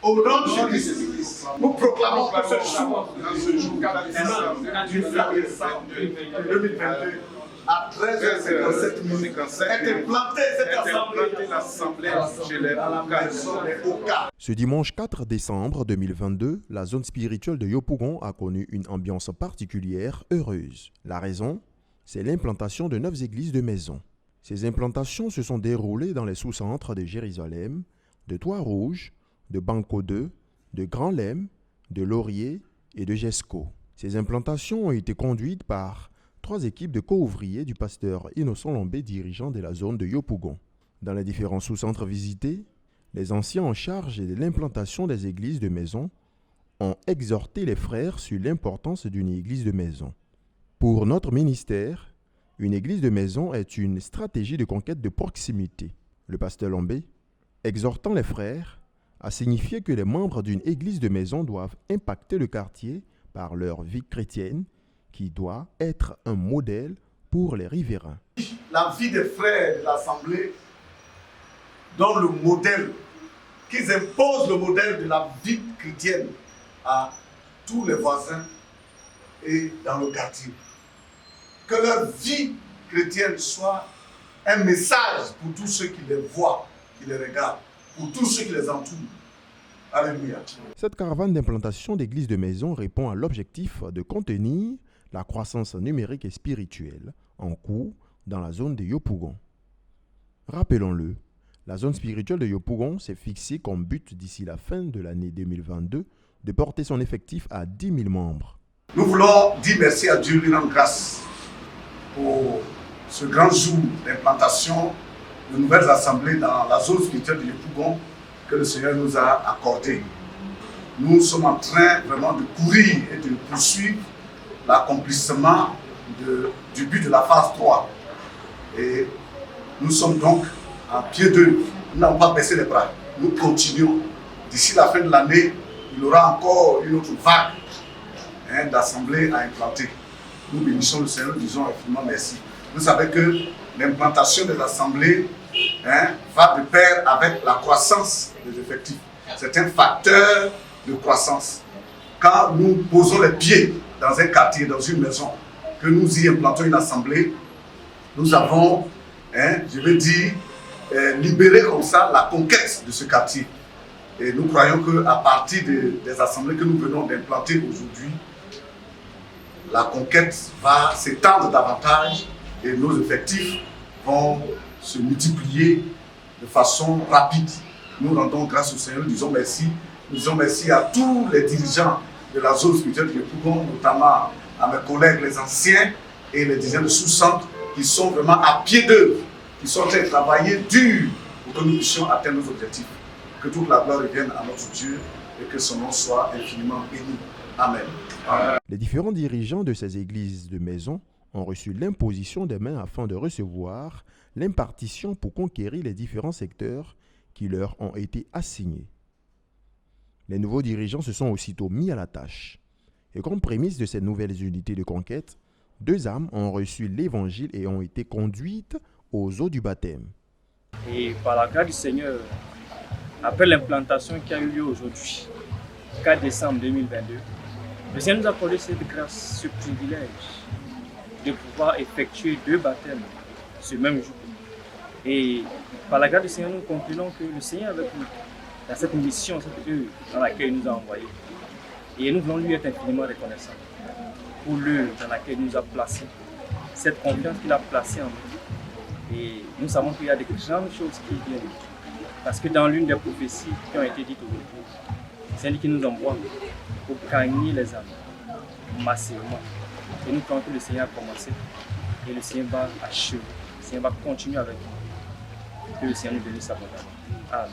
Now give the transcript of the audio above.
Au nom de Jésus-Christ, nous proclamons que ce jour, 4 décembre 2022, à 13h57, est implantée cette assemblée chez les Oka. Ce dimanche 4 décembre 2022, la zone spirituelle de Yopougon a connu une ambiance particulière heureuse. La raison, c'est l'implantation de 9 églises de maison. Ces implantations se sont déroulées dans les sous-centres de Jérusalem, de Trois-Rouges, de Banco 2, de Grand Lem, de Laurier et de Jesco. Ces implantations ont été conduites par 3 équipes de co-ouvriers du pasteur Innocent Lombé, dirigeant de la zone de Yopougon. Dans les différents sous-centres visités, les anciens en charge de l'implantation des églises de maison ont exhorté les frères sur l'importance d'une église de maison. Pour notre ministère, une église de maison est une stratégie de conquête de proximité. Le pasteur Lombé, exhortant les frères, a signifié que les membres d'une église de maison doivent impacter le quartier par leur vie chrétienne, qui doit être un modèle pour les riverains. La vie des frères de l'Assemblée donne le modèle, qu'ils imposent le modèle de la vie chrétienne à tous les voisins et dans le quartier. Que leur vie chrétienne soit un message pour tous ceux qui les voient, qui les regardent, pour tous ceux qui les entourent. Alléluia. Cette caravane d'implantation d'églises de maison répond à l'objectif de contenir la croissance numérique et spirituelle en cours dans la zone de Yopougon. Rappelons-le, la zone spirituelle de Yopougon s'est fixée comme but d'ici la fin de l'année 2022 de porter son effectif à 10 000 membres. Nous voulons dire merci à Dieu, lui rendre grâce pour ce grand jour d'implantation de nouvelles assemblées dans la zone spirituelle de Yopougon que le Seigneur nous a accordé. Nous sommes en train vraiment de courir et de poursuivre l'accomplissement du but de la phase 3. Et nous sommes donc à pied d'œuvre. Nous n'avons pas baissé les bras. Nous continuons. D'ici la fin de l'année, il y aura encore une autre vague d'assemblées à implanter. Nous bénissons le Seigneur, nous disons infiniment merci. Vous savez que l'implantation des assemblées va de pair avec la croissance des effectifs. C'est un facteur de croissance. Quand nous posons les pieds dans un quartier, dans une maison, que nous y implantons une assemblée, nous avons, je vais dire, libéré comme ça la conquête de ce quartier. Et nous croyons qu'à partir des assemblées que nous venons d'implanter aujourd'hui, la conquête va s'étendre davantage et nos effectifs vont se multiplier de façon rapide. Nous rendons grâce au Seigneur, nous disons merci. Nous disons merci à tous les dirigeants de la zone spirituelle de Yopougon, notamment à mes collègues les anciens et les dirigeants de sous-centre qui sont vraiment à pied d'œuvre, qui sont en train de travailler dur pour que nous puissions atteindre nos objectifs. Que toute la gloire revienne à notre Dieu et que son nom soit infiniment béni. Amen. Amen. Les différents dirigeants de ces églises de maison ont reçu l'imposition des mains afin de recevoir l'impartition pour conquérir les différents secteurs qui leur ont été assignés. Les nouveaux dirigeants se sont aussitôt mis à la tâche. Et comme prémisse de ces nouvelles unités de conquête, 2 âmes ont reçu l'évangile et ont été conduites aux eaux du baptême. Et par la grâce du Seigneur, après l'implantation qui a eu lieu aujourd'hui, 4 décembre 2022, le Seigneur nous a accordé cette grâce, ce privilège de pouvoir effectuer 2 baptêmes ce même jour. Et par la grâce du Seigneur, nous comprenons que le Seigneur est avec nous dans cette mission, cette œuvre dans laquelle il nous a envoyés. Et nous voulons lui être infiniment reconnaissants pour l'œuvre dans laquelle il nous a placés, cette confiance qu'il a placée en nous. Et nous savons qu'il y a de grandes choses qui viennent. Parce que dans l'une des prophéties qui ont été dites aujourd'hui, c'est lui qui nous envoie pour gagner les âmes massivement. Et nous croyons que le Seigneur a commencé et le Seigneur va achever. Le Seigneur va continuer avec nous. Que le Seigneur nous bénisse abondamment. Amen.